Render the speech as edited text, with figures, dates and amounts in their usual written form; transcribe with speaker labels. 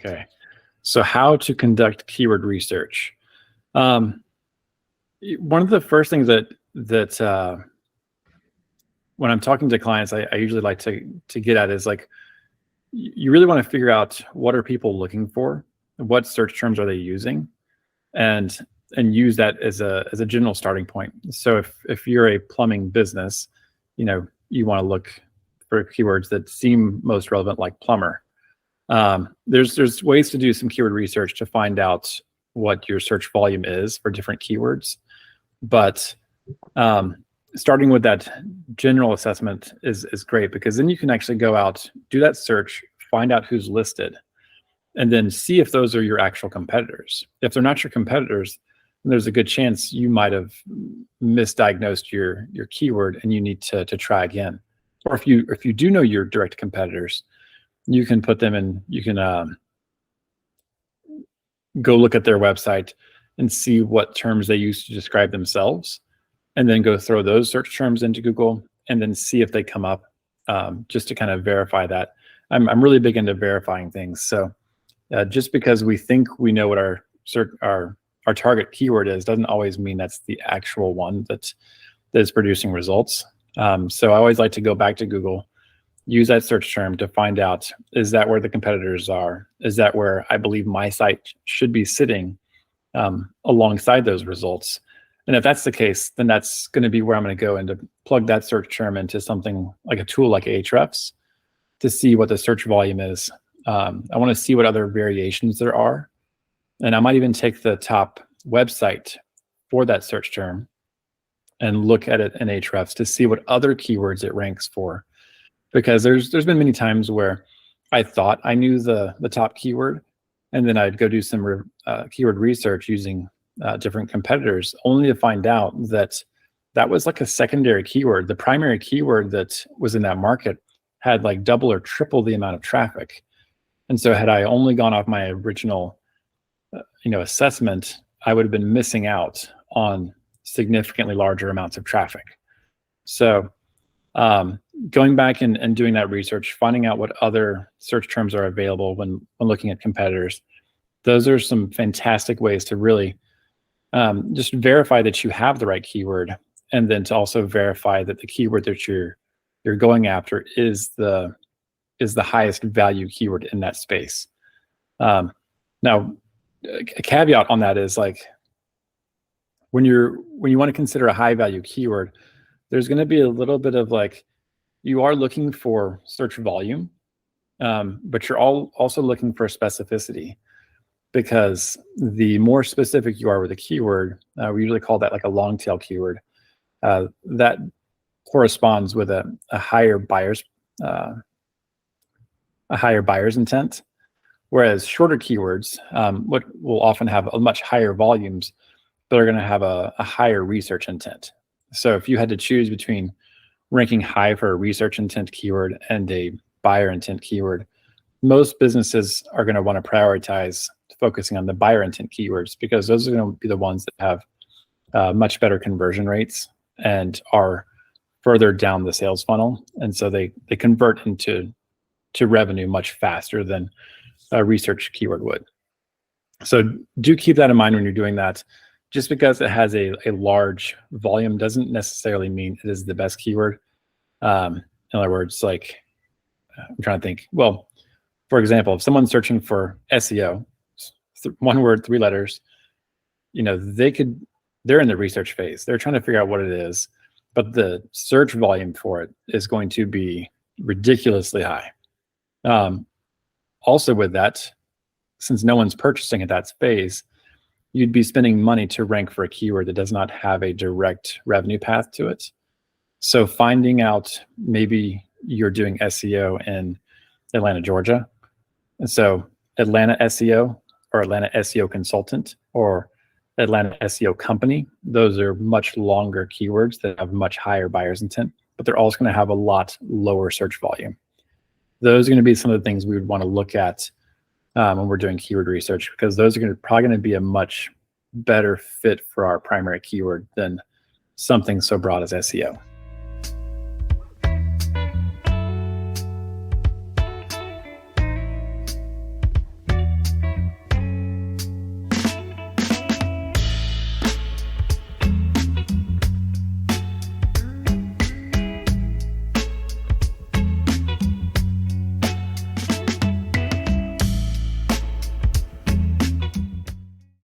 Speaker 1: Okay. So how to conduct keyword research. One of the first things that when I'm talking to clients, I usually like to get at is like, you really want to figure out what are people looking for, what search terms are they using, and use that as a general starting point. So if you're a plumbing business, you want to look for keywords that seem most relevant, like plumber. There's ways to do some keyword research to find out what your search volume is for different keywords, but starting with that general assessment is great, because then you can actually go out, do that search, find out who's listed, and then see if those are your actual competitors. If they're not your competitors, then there's a good chance you might have misdiagnosed your keyword and you need to try again. Or if you do know your direct competitors, you can put them in, you can go look at their website and see what terms they use to describe themselves, and then go throw those search terms into Google and then see if they come up, just to kind of verify that. I'm really big into verifying things. So just because we think we know what our target keyword is doesn't always mean that's the actual one that is producing results. So I always like to go back to Google, use that search term to find out, is that where the competitors are? Is that where I believe my site should be sitting alongside those results? And if that's the case, then that's going to be where I'm going to go and to plug that search term into something like a tool like Ahrefs to see what the search volume is. I want to see what other variations there are. And I might even take the top website for that search term and look at it in Ahrefs to see what other keywords it ranks for. Because there's been many times where I thought I knew the top keyword, and then I'd go do some keyword research using different competitors, only to find out that that was like a secondary keyword. The primary keyword that was in that market had like double or triple the amount of traffic. And so had I only gone off my original assessment, I would have been missing out on significantly larger amounts of traffic. So going back and doing that research, finding out what other search terms are available when looking at competitors, those are some fantastic ways to really just verify that you have the right keyword, and then to also verify that the keyword that you're going after is the highest value keyword in that space. Now, a caveat on that is, like, when you want to consider a high value keyword, there's going to be a little bit of like, you are looking for search volume, but you're also looking for specificity, because the more specific you are with a keyword, we usually call that like a long tail keyword, that corresponds with a higher buyer's intent. Whereas shorter keywords, what will often have a much higher volumes, but are going to have a higher research intent. So if you had to choose between ranking high for a research intent keyword and a buyer intent keyword, most businesses are going to want to prioritize focusing on the buyer intent keywords, because those are going to be the ones that have much better conversion rates and are further down the sales funnel. And so they convert into revenue much faster than a research keyword would. So do keep that in mind when you're doing that. Just because it has a large volume doesn't necessarily mean it is the best keyword. In other words, like, I'm trying to think. Well, for example, if someone's searching for SEO, one word, 3 letters, they're in the research phase. They're trying to figure out what it is, but the search volume for it is going to be ridiculously high. Also with that, since no one's purchasing at that phase, you'd be spending money to rank for a keyword that does not have a direct revenue path to it. So finding out, maybe you're doing SEO in Atlanta, Georgia. And so Atlanta SEO, or Atlanta SEO consultant, or Atlanta SEO company, those are much longer keywords that have much higher buyer's intent, but they're also going to have a lot lower search volume. Those are going to be some of the things we would want to look at when we're doing keyword research, because those are probably going to be a much better fit for our primary keyword than something so broad as SEO.